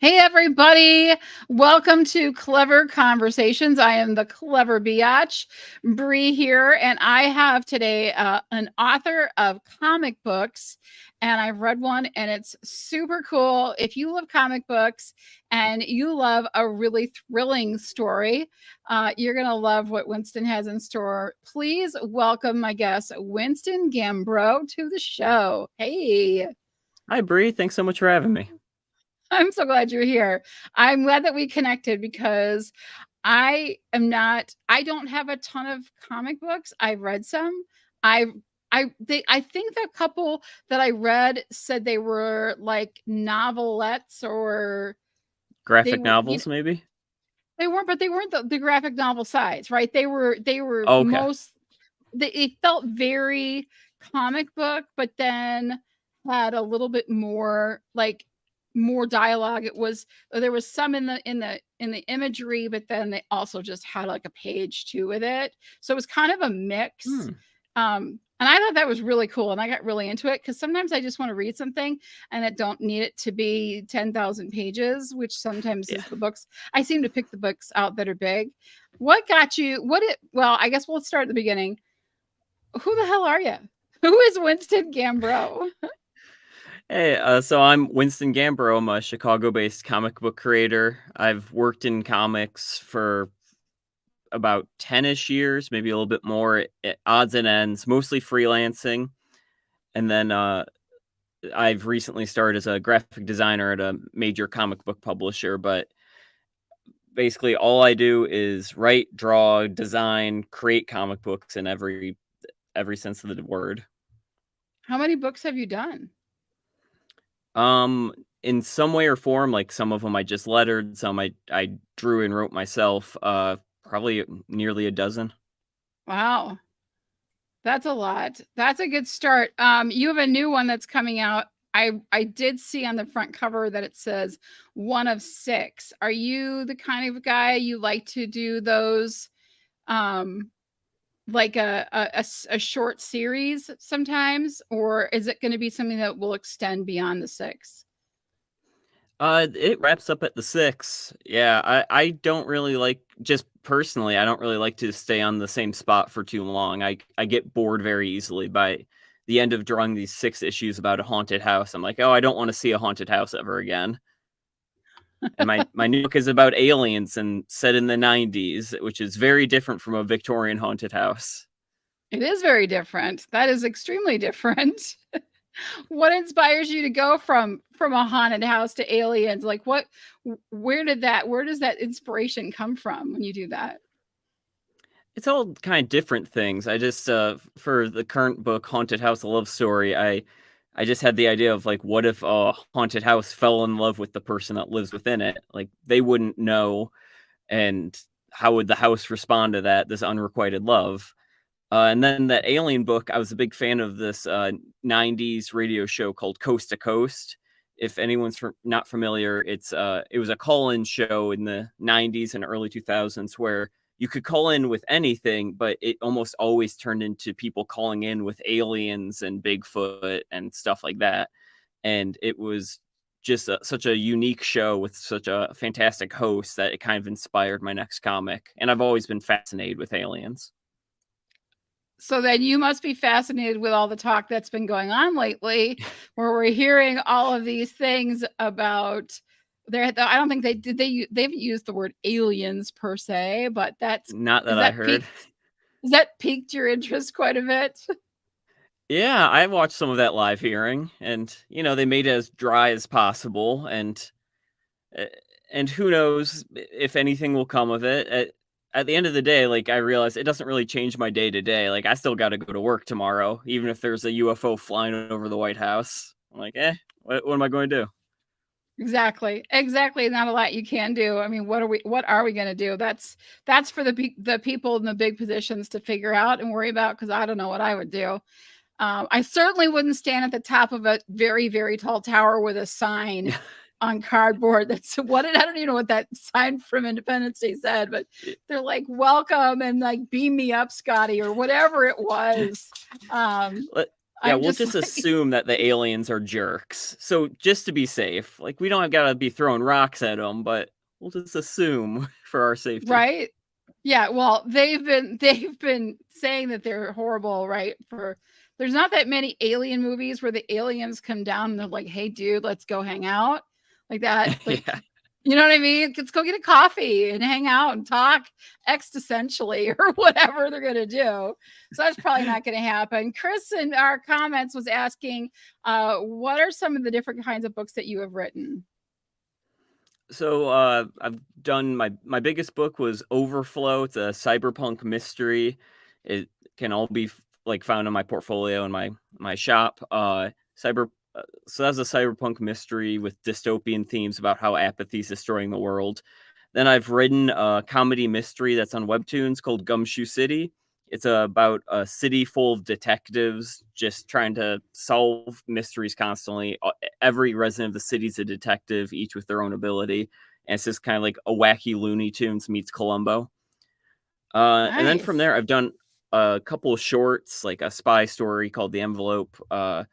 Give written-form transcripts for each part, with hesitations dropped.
Hey, everybody. Welcome to Clever Conversations. I am the Clever Biatch, Bree here, and I have today an author of comic books, and I've read one, and it's super cool. If you love comic books and you love a really thrilling story, you're going to love what Winston has in store. Please welcome my guest, Winston Gambro, to the show. Hey. Hi, Bree. Thanks so much for having me. I'm so glad you're here. I'm glad that we connected because I don't have a ton of comic books. I've read some. I think the couple that I read said they were like novelettes or they Graphic were novels, maybe? they weren't, but they weren't the graphic novel size, right? They were Oh, okay. most it felt very comic book, but then had a little bit more like more dialogue. There was some in the imagery, but then they also just had like a page too with it. So it was kind of a mix. And I thought that was really cool, and I got really into it because sometimes I just want to read something and it don't need it to be 10,000 pages, which sometimes Yeah. is the books. I seem to pick the books out that are big. What got you? Well, I guess we'll start at the beginning. Who the hell are you? Who is Winston Gambro? Hey, so I'm Winston Gambro. I'm a Chicago-based comic book creator. I've worked in comics for about 10-ish years, maybe a little bit more at odds and ends, mostly freelancing. And then I've recently started as a graphic designer at a major comic book publisher, but basically all I do is write, draw, design, create comic books in every sense of the word. How many books have you done? Um, in some way or form, like some of them I just lettered, some I drew and wrote myself. Probably nearly a dozen. Wow. That's a lot. That's a good start. You have a new one that's coming out. I did see on the front cover that it says 1 of 6. Are you the kind of guy you like to do those um like a short series sometimes, or is it going to be something that will extend beyond the 6? It wraps up at the 6. Yeah, I don't really like, just personally, I don't really like to stay on the same spot for too long. I get bored very easily by the end of drawing these 6 issues about a haunted house. I'm like, oh, I don't want to see a haunted house ever again. And my new book is about aliens and set in the 90s, which is very different from a Victorian haunted house. It is very different. That is extremely different. What inspires you to go from a haunted house to aliens? Like where does that inspiration come from when you do that? It's all kind of different things. I just for the current book, Haunted House: A Love Story, I just had the idea of like, what if a haunted house fell in love with the person that lives within it? Like they wouldn't know, and how would the house respond to that? This unrequited love. And then that Alien book, I was a big fan of this 90s radio show called Coast to Coast. If anyone's not familiar, it was a call-in show in the 90s and early 2000s where you could call in with anything, but it almost always turned into people calling in with aliens and Bigfoot and stuff like that. And it was just such a unique show with such a fantastic host that it kind of inspired my next comic. And I've always been fascinated with aliens. So then you must be fascinated with all the talk that's been going on lately, where we're hearing all of these things about there. I don't think they haven't used the word aliens per se, but Not is that I that heard. has that piqued your interest quite a bit? Yeah, I watched some of that live hearing, and they made it as dry as possible, uh, and who knows if anything will come of it. At the end of the day, like I realized it doesn't really change my day to day. Like I still got to go to work tomorrow, even if there's a UFO flying over the White House. I'm like, what am I going to do? Exactly. Not a lot you can do. I mean, what are we going to do? That's for the people in the big positions to figure out and worry about, because I don't know what I would do. I certainly wouldn't stand at the top of a very, very tall tower with a sign on cardboard that's I don't even know what that sign from Independence Day said, but they're like, welcome and like beam me up, Scotty, or whatever it was. Yeah, I'm we'll just just like, assume that the aliens are jerks. So just to be safe, like we don't gotta be throwing rocks at them, but we'll just assume for our safety. right? Yeah, well, they've been saying that they're horrible, right? For there's not that many alien movies where the aliens come down and they're like, "Hey, dude, let's go hang out," like that. Like, Yeah. you know what I mean? Let's go get a coffee and hang out and talk existentially or whatever they're gonna do. So that's probably not going to happen. Chris in our comments was asking, what are some of the different kinds of books that you have written? So I've done my biggest book was Overflow. It's a cyberpunk mystery. It can all be like found in my portfolio in my shop. Cyber so that's a cyberpunk mystery with dystopian themes about how apathy is destroying the world. Then I've written a comedy mystery that's on Webtoons called Gumshoe City. It's about a city full of detectives just trying to solve mysteries constantly. Every resident of the city's a detective, each with their own ability. And it's just kind of like a wacky Looney Tunes meets Columbo. And then from Nice. there, I've done a couple of shorts, like a spy story called The Envelope, a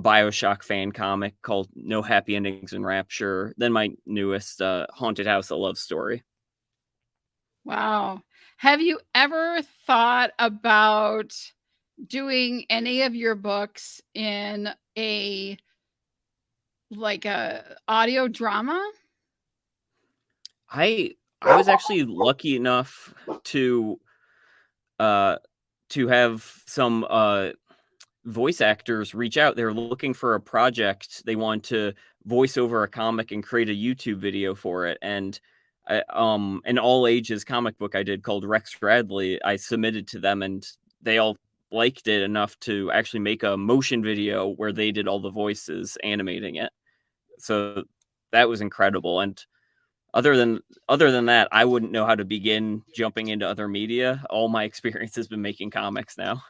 Bioshock fan comic called No Happy Endings in Rapture. Then my newest Haunted House, a love story. Wow. Have you ever thought about doing any of your books in a like a audio drama? I was actually lucky enough to uh to have some voice actors reach out. They were looking for a project. They wanted to voice over a comic and create a YouTube video for it. And an all ages comic book I did called Rex Radley, I submitted to them and they all liked it enough to actually make a motion video where they did all the voices animating it. So that was incredible. And other than other than that, I wouldn't know how to begin jumping into other media. All my experience has been making comics now.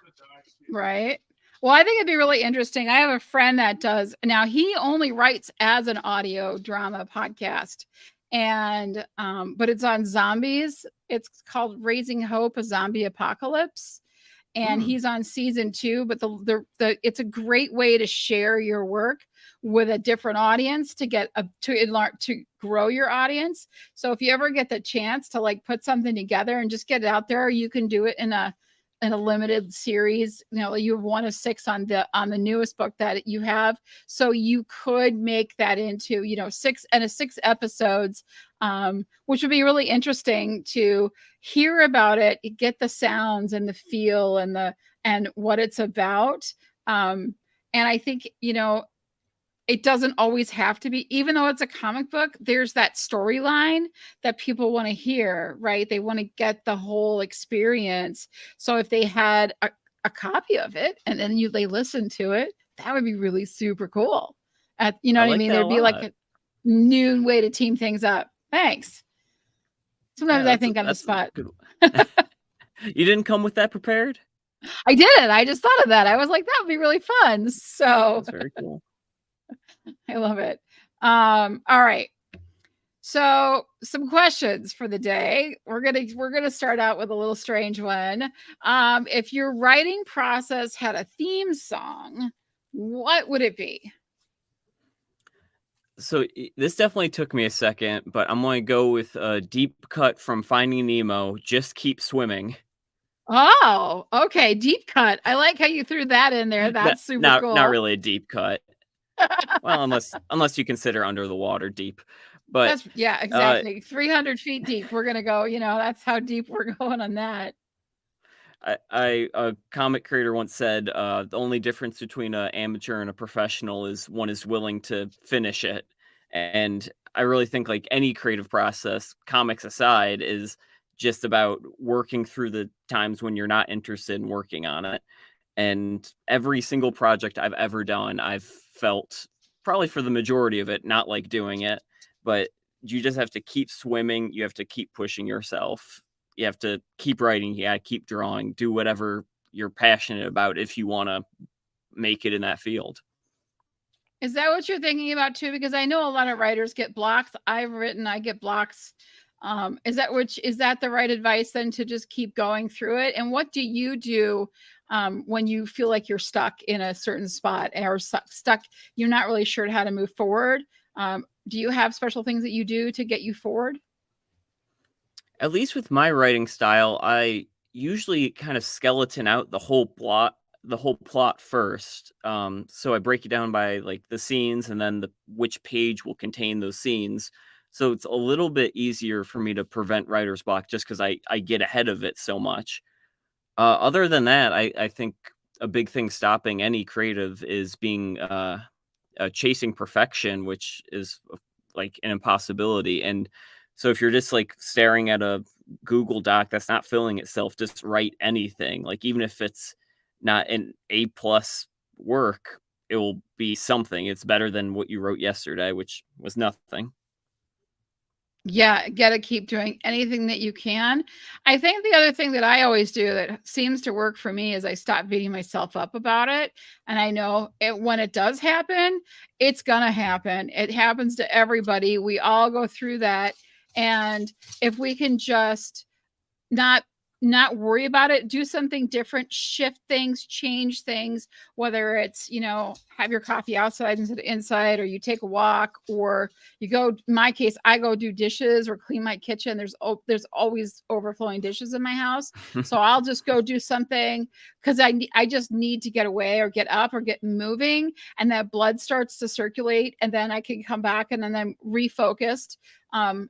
Right. Well, I think it'd be really interesting. I have a friend that does now, he only writes as an audio drama podcast. And but it's on zombies. It's called Raising Hope, a Zombie Apocalypse. And Hmm. he's on season 2, but the it's a great way to share your work with a different audience to get a to grow your audience. So if you ever get the chance to like put something together and just get it out there, you can do it in a limited series. You know, you have 1 of 6 on the newest book that you have, so you could make that into, you know, 6 episodes, which would be really interesting to hear about it, get the sounds and the feel and the and what it's about. And I think, you know, it doesn't always have to be, even though it's a comic book, there's that storyline that people want to hear, right? They want to get the whole experience. So if they had a copy of it and then they listen to it, that would be really super cool. You know I what I like mean? that a There'd be like lot. a new way to team things up. Thanks. Sometimes Yeah, I think on the that's a spot. good You didn't come with that prepared? I did. I just thought of that. I was like, that would be really fun. So That's very cool. I love it. All right. So some questions for the day. We're gonna start out with a little strange one. If your writing process had a theme song, what would it be? So this definitely took me a second, but I'm going to go with a deep cut from Finding Nemo. Just keep swimming. Oh, okay. Deep cut. I like how you threw that in there. Not, That's super not cool. really a deep cut. Well, unless you consider Under the Water deep. But That's yeah, uh, exactly. 300 feet deep. We're gonna go. You know, that's how deep we're going on that. I a comic creator once said the only difference between an amateur and a professional is one is willing to finish it, and I really think like any creative process, comics aside, is just about working through the times when you're not interested in working on it. And every single project I've ever done, I've felt probably for the majority of it not like doing it, but you just have to keep swimming. You have to keep pushing yourself. You have to keep writing. You got to keep drawing. Do whatever you're passionate about if you want to make it in that field. Is that what you're thinking about too? Because I know a lot of writers get blocks. I get blocks. Is that the right advice then, to just keep going through it? And what do you do when you feel like you're stuck in a certain spot or stuck, you're not really sure how to move forward. Do you have special things that you do to get you forward? At least with my writing style, I usually kind of skeleton out the whole plot first. So I break it down by like the scenes and then which page will contain those scenes. So it's a little bit easier for me to prevent writer's block just because I get ahead of it so much. Other than that, I think a big thing stopping any creative is being chasing perfection, which is like an impossibility. And so if you're just like staring at a Google Doc that's not filling itself, just write anything. Like even if it's not an A+ work, it will be something. It's better than what you wrote yesterday, which was nothing. Yeah, gotta keep doing anything that you can. I think the other thing that I always do that seems to work for me is I stop beating myself up about it. And I know when it does happen, it's gonna happen. It happens to everybody. We all go through that. And if we can just not not worry about it, do something different, shift things, change things, whether it's, have your coffee outside instead of inside, or you take a walk, or you go, in my case, I go do dishes or clean my kitchen. There's always overflowing dishes in my house, so I'll just go do something because I just need to get away or get up or get moving, and that blood starts to circulate, and then I can come back and then I'm refocused.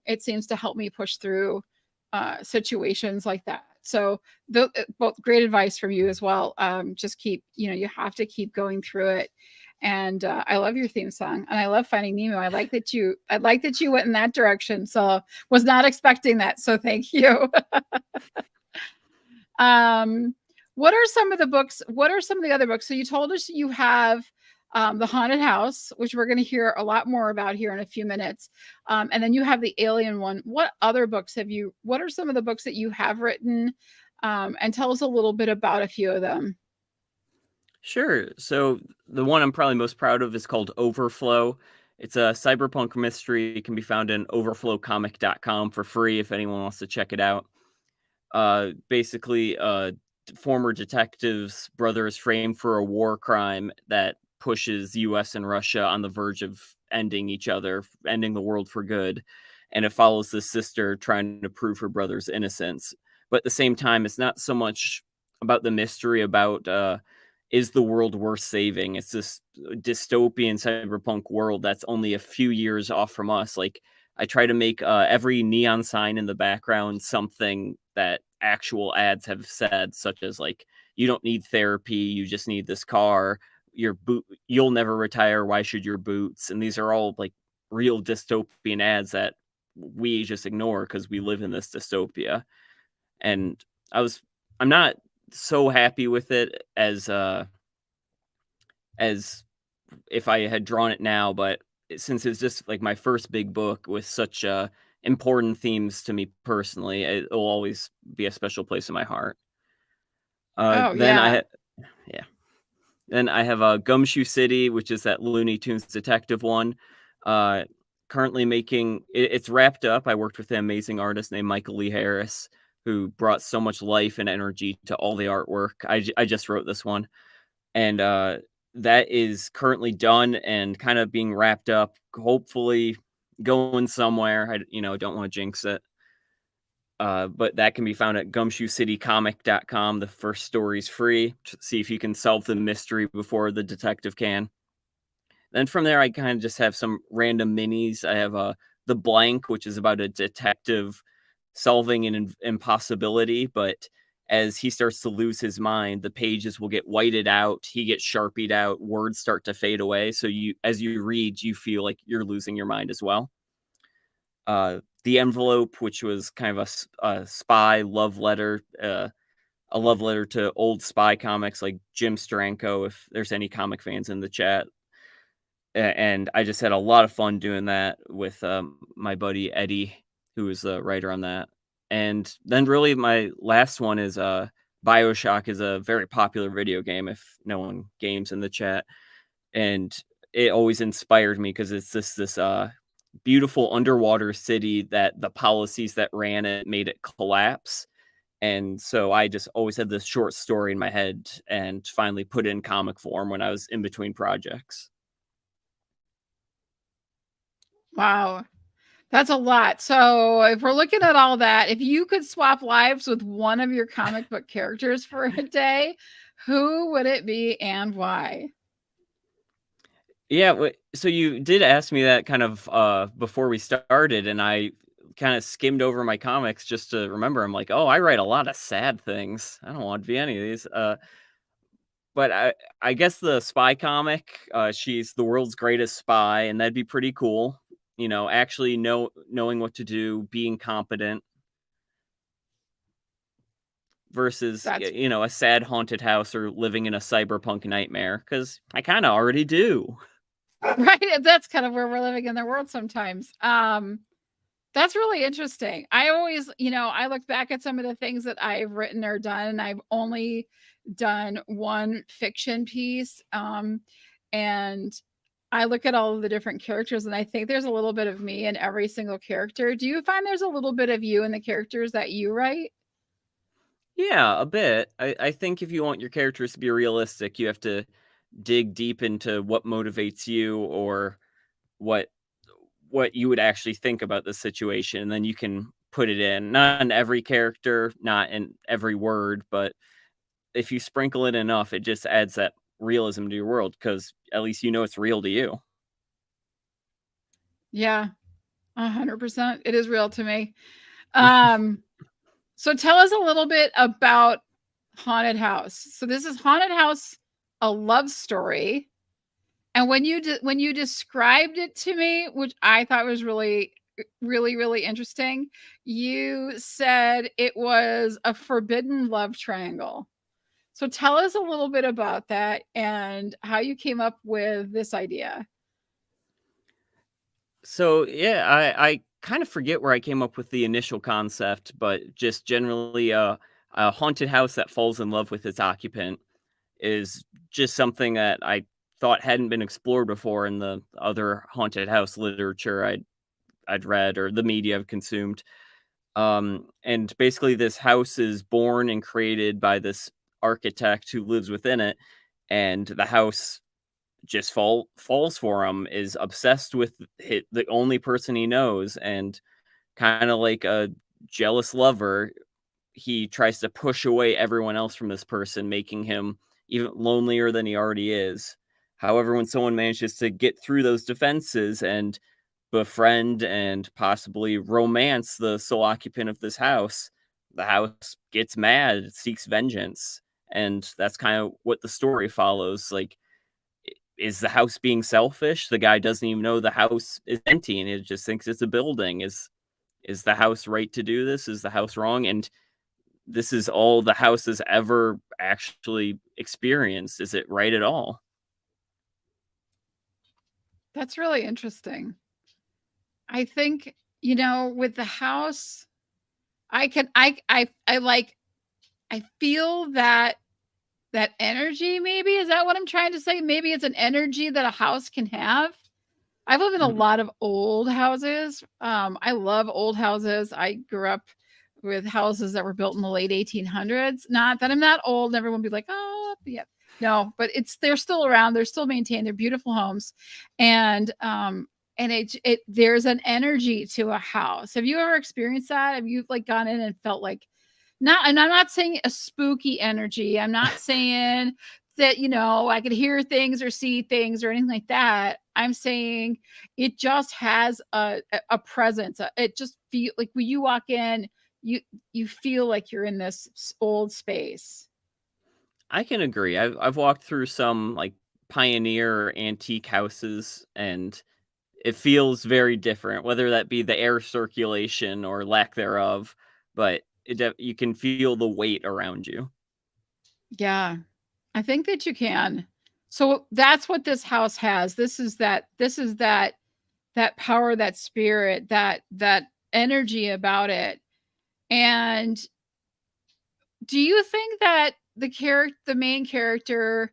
It seems to help me push through situations like that. So both great advice from you as well. Just keep, you have to keep going through it. And I love your theme song, and I love Finding Nemo. I like that you went in that direction. So was not expecting that. So thank you. What are some of the books? What are some of the other books? So you told us you have the haunted house, which we're going to hear a lot more about here in a few minutes. And then you have the alien one. What other books what are some of the books that you have written? And tell us a little bit about a few of them. Sure. So the one I'm probably most proud of is called Overflow. It's a cyberpunk mystery. It can be found in overflowcomic.com for free if anyone wants to check it out. Basically, former detective's brother is framed for a war crime that pushes US and Russia on the verge of ending each other, ending the world for good. And it follows the sister trying to prove her brother's innocence. But at the same time, it's not so much about the mystery about is the world worth saving? It's this dystopian cyberpunk world that's only a few years off from us. Like I try to make every neon sign in the background something that actual ads have said, such as like, you don't need therapy, you just need this car, you'll never retire, why should your boots? And these are all like real dystopian ads that we just ignore because we live in this dystopia. And I'm not so happy with it as if I had drawn it now, but since it's just like my first big book with such important themes to me personally, it will always be a special place in my heart. Oh Then yeah. yeah. Then I have Gumshoe City, which is that Looney Tunes detective one. Uh, Currently making it's wrapped up. I worked with an amazing artist named Michael Lee Harris, who brought so much life and energy to all the artwork. I just wrote this one, and that is currently done and kind of being wrapped up. Hopefully, going somewhere. I don't want to jinx it. But that can be found at gumshoecitycomic.com. The first story's free. See if you can solve the mystery before the detective can. Then from there, I kind of just have some random minis. I have The Blank, which is about a detective solving an impossibility, but as he starts to lose his mind, the pages will get whited out, he gets sharpied out, words start to fade away. So as you read, you feel like you're losing your mind as well. The Envelope, which was kind of a spy love letter, a love letter to old spy comics like Jim Steranko, if there's any comic fans in the chat. And I just had a lot of fun doing that with my buddy Eddie, who was the writer on that. And then really my last one is BioShock is a very popular video game if no one games in the chat. And it always inspired me because it's this beautiful underwater city that the policies that ran it made it collapse. And so I just always had this short story in my head and finally put it in comic form when I was in between projects. Wow. That's a lot. So if we're looking at all that, if you could swap lives with one of your comic book characters for a day, who would it be and why? Yeah, so you did ask me that kind of before we started, and I kind of skimmed over my comics just to remember. I'm like, oh, I write a lot of sad things. I don't want to be any of these. But I guess the spy comic, she's the world's greatest spy, and that'd be pretty cool. You know, actually knowing what to do, being competent versus That's you know, a sad haunted house or living in a cyberpunk nightmare, because I kind of already do. right. That's kind of where we're living in the world sometimes. That's really interesting. I always, I look back at some of the things that I've written or done, and I've only done one fiction piece. And I look at all of the different characters, and I think there's a little bit of me in every single character. Do you find there's a little bit of you in the characters that you write? Yeah, a bit. I think if you want your characters to be realistic, you have to dig deep into what motivates you or what what you would actually think about the situation, and then you can put it in. Not in every character, not in every word, but if you sprinkle it enough, it just adds that realism to your world because at least you know it's real to you. Yeah, 100%. It is real to me. Um, so tell us a little bit about Haunted House. So this is Haunted House, a love story. And when you described it to me, which I thought was really really really interesting, you said it was a forbidden love triangle. So tell us a little bit about that and how you came up with this idea. So yeah, I kind of forget where I came up with the initial concept, but just generally, a haunted house that falls in love with its occupant is just something that I thought hadn't been explored before in the other haunted house literature I'd read or the media I've consumed. And basically, this house is born and created by this architect who lives within it, and the house just falls for him, is obsessed with the only person he knows, and kind of like a jealous lover, he tries to push away everyone else from this person, making him even lonelier than he already is. However, when someone manages to get through those defenses and befriend and possibly romance the sole occupant of this house, the house gets mad, it seeks vengeance. And that's kind of what the story follows. Like, is the house being selfish? The guy doesn't even know the house is empty and he just thinks it's a building. Is the house right to do this? Is the house wrong? And this is all the house has ever actually experienced. Is it right at all? That's really interesting. I think, with the house, I can I like I feel that energy. Maybe is that what I'm trying to say? Maybe it's an energy that a house can have. I've lived in a Mhm. lot of old houses. I love old houses. I grew up with houses that were built in the late 1800s. Not that I'm that old. And everyone be like, oh, yeah. No, but they're still around. They're still maintained. They're beautiful homes, and it there's an energy to a house. Have you ever experienced that? Have you like gone in and felt like not? And I'm not saying a spooky energy. I'm not saying that I could hear things or see things or anything like that. I'm saying it just has a presence. It just feel like when you walk in, you you feel like you're in this old space. I can agree. I've walked through some like pioneer or antique houses and it feels very different, whether that be the air circulation or lack thereof, but you can feel the weight around you. Yeah, I think that you can. So that's what this house has. This is that power, that spirit, that energy about it. And do you think that the main character,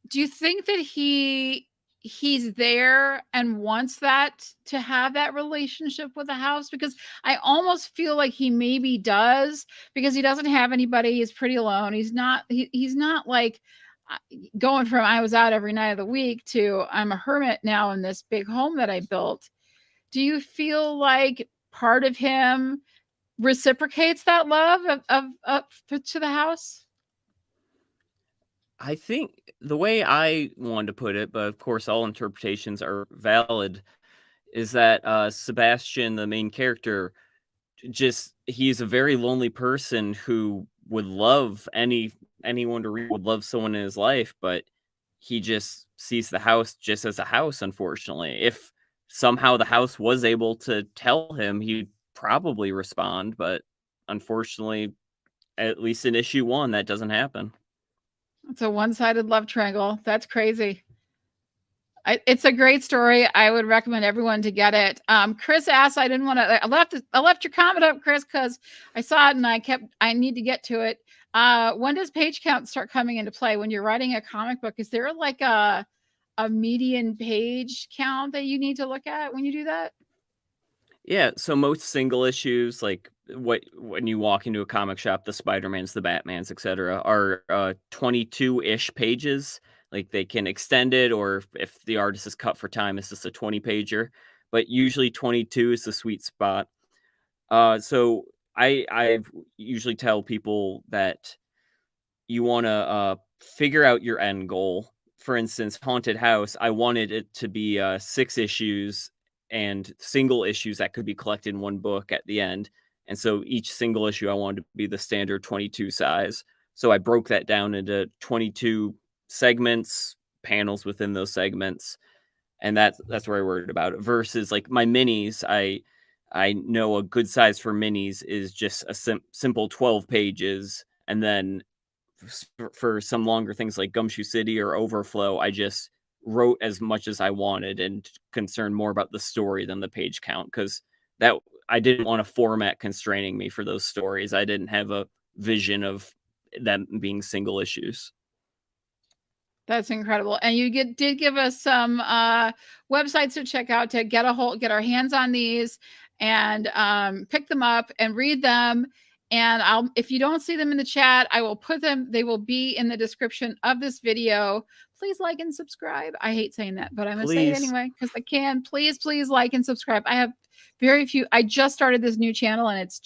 do you think that he's there and wants that to have that relationship with the house, because I almost feel like he maybe does, because he doesn't have anybody. He's pretty alone. He's not like going from I was out every night of the week to I'm a hermit now in this big home that I built. Do you feel like part of him reciprocates that love of to the house? I think the way I wanted to put it, but of course all interpretations are valid, is that Sebastian, the main character, just he's a very lonely person who would love anyone to read, would love someone in his life, but he just sees the house just as a house, unfortunately. If somehow the house was able to tell him, he'd probably respond, but unfortunately, at least in issue 1, that doesn't happen. It's a one-sided love triangle. That's crazy. It's a great story. I would recommend everyone to get it. Chris asked, I didn't want to, I left your comment up, Chris, because I saw it and I need to get to it. When does page count start coming into play when you're writing a comic book? Is there like a median page count that you need to look at when you do that? Yeah, so most single issues, like when you walk into a comic shop, the Spider-Mans, the Batmans, etc., are 22-ish pages. Like they can extend it, or if the artist is cut for time, it's just a 20-pager. But usually 22 is the sweet spot. So I usually tell people that you want to figure out your end goal. For instance, Haunted House, I wanted it to be 6 issues and single issues that could be collected in one book at the end. And so each single issue I wanted to be the standard 22 size. So I broke that down into 22 segments, panels within those segments, and that's where I worried about it. Versus like my minis, I know a good size for minis is just a simple 12 pages, and then for some longer things like Gumshoe City or Overflow, I just wrote as much as I wanted and concerned more about the story than the page count, because that I didn't want a format constraining me for those stories. I didn't have a vision of them being single issues. That's incredible. And you did give us some websites to check out to get our hands on these and pick them up and read them. And if you don't see them in the chat, I will put them, they will be in the description of this video. Please like and subscribe. I hate saying that, but I'm going to say it anyway because I can. Please, please like and subscribe. I have very few. I just started this new channel and it's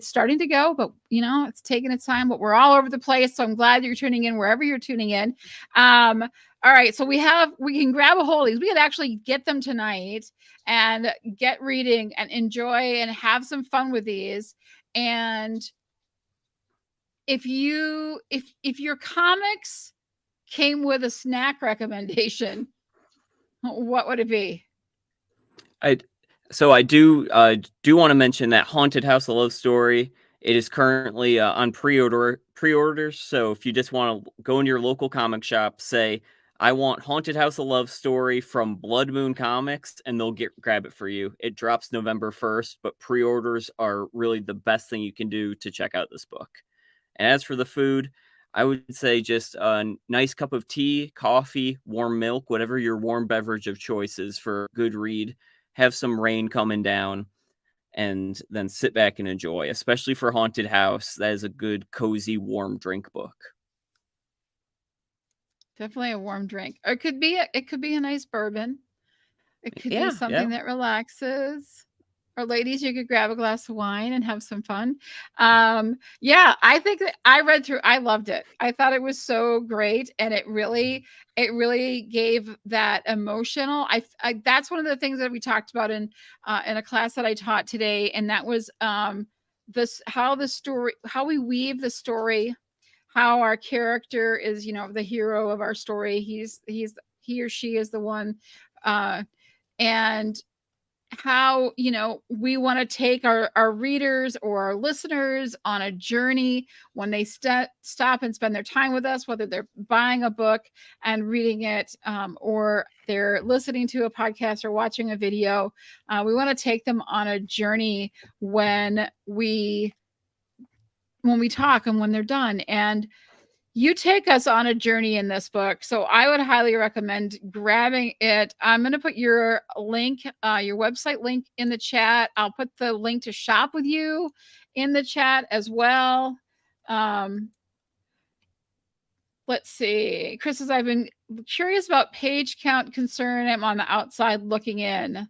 starting to go, but it's taking its time, but we're all over the place. So I'm glad that you're tuning in wherever you're tuning in. All right. So we can grab a hold of these. We could actually get them tonight and get reading and enjoy and have some fun with these. And if your comics came with a snack recommendation, what would it be? So I do want to mention that Haunted House: A Love Story. It is currently on pre-orders. So if you just want to go into your local comic shop, say I want Haunted House: A Love Story from Blood Moon Comics, and they'll grab it for you. It drops November 1st, but pre-orders are really the best thing you can do to check out this book. And as for the food, I would say just a nice cup of tea, coffee, warm milk, whatever your warm beverage of choice is for a good read. Have some rain coming down, and then sit back and enjoy. Especially for Haunted House, that is a good, cozy, warm drink book. Definitely a warm drink. Or it could be a nice bourbon. It could be something that relaxes. Or ladies, you could grab a glass of wine and have some fun. I think that I read through, I loved it. I thought it was so great. And it really gave that emotional. That's one of the things that we talked about in a class that I taught today. And that was how we weave the story, how our character is, the hero of our story. He or she is the one, and how we want to take our readers or our listeners on a journey when they stop and spend their time with us, whether they're buying a book and reading it, or they're listening to a podcast or watching a video. We want to take them on a journey when we talk and when they're done. And you take us on a journey in this book. So I would highly recommend grabbing it. I'm going to put your link, your website link in the chat. I'll put the link to shop with you in the chat as well. Let's see. Chris says, I've been curious about page count concern. I'm on the outside looking in.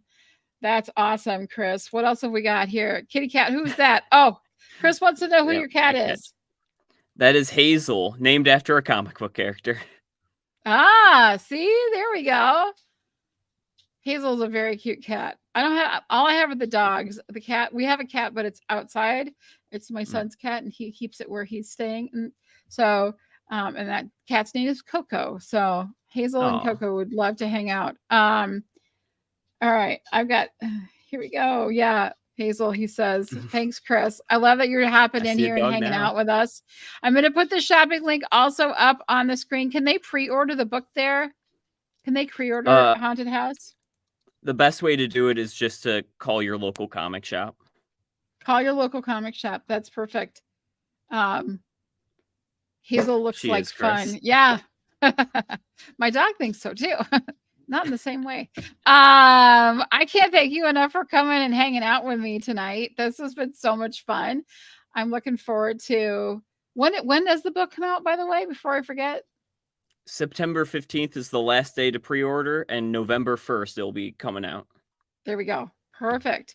That's awesome, Chris. What else have we got here? Kitty cat. Who's that? Oh, Chris wants to know who your cat is. That is Hazel, named after a comic book character. Ah, see, there we go. Hazel's a very cute cat. I don't have all I have are the dogs. The cat, we have a cat, but it's outside. It's my son's cat, and he keeps it where he's staying. And so, and that cat's name is Coco. So Hazel and Coco would love to hang out. All right, I've got. Here we go. Yeah. Hazel, he says, thanks, Chris. I love that you're hopping in here and hanging out with us. I'm going to put the shopping link also up on the screen. Can they pre-order the book there? Can they pre-order Haunted House? The best way to do it is just to call your local comic shop. Call your local comic shop. That's perfect. Hazel looks like fun. Yeah. My dog thinks so too. Not in the same way. I can't thank you enough for coming and hanging out with me tonight. This has been so much fun. I'm looking forward to when does the book come out, by the way, before I forget? September 15th is the last day to pre-order, and November 1st it'll be coming out. There we go. Perfect.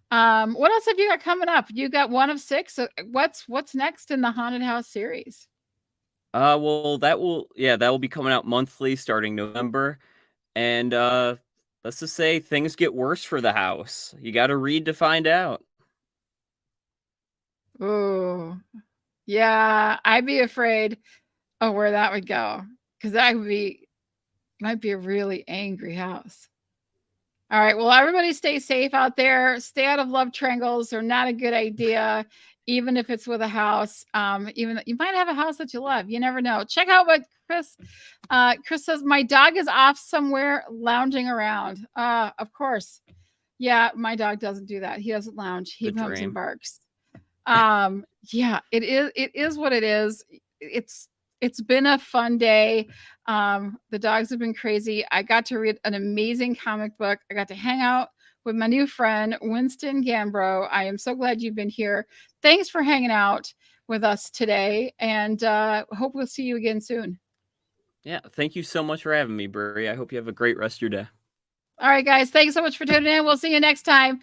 What else have you got coming up? You got one of 6. So what's next in the Haunted House series? Well, that will be coming out monthly starting November. And let's just say things get worse for the house. You got to read to find out. Oh, yeah. I'd be afraid of where that would go, because that might be a really angry house. All right. Well, everybody stay safe out there. Stay out of love triangles. They're not a good idea, even if it's with a house. Even you might have a house that you love. You never know. Check out what Chris says. My dog is off somewhere lounging around. Of course. Yeah, my dog doesn't do that. He doesn't lounge. He comes and barks. Yeah, it is what it is. It's been a fun day. The dogs have been crazy. I got to read an amazing comic book. I got to hang out with my new friend, Winston Gambro. I am so glad you've been here. Thanks for hanging out with us today, and hope we'll see you again soon. Yeah, thank you so much for having me, Brie. I hope you have a great rest of your day. All right, guys. Thanks so much for tuning in. We'll see you next time.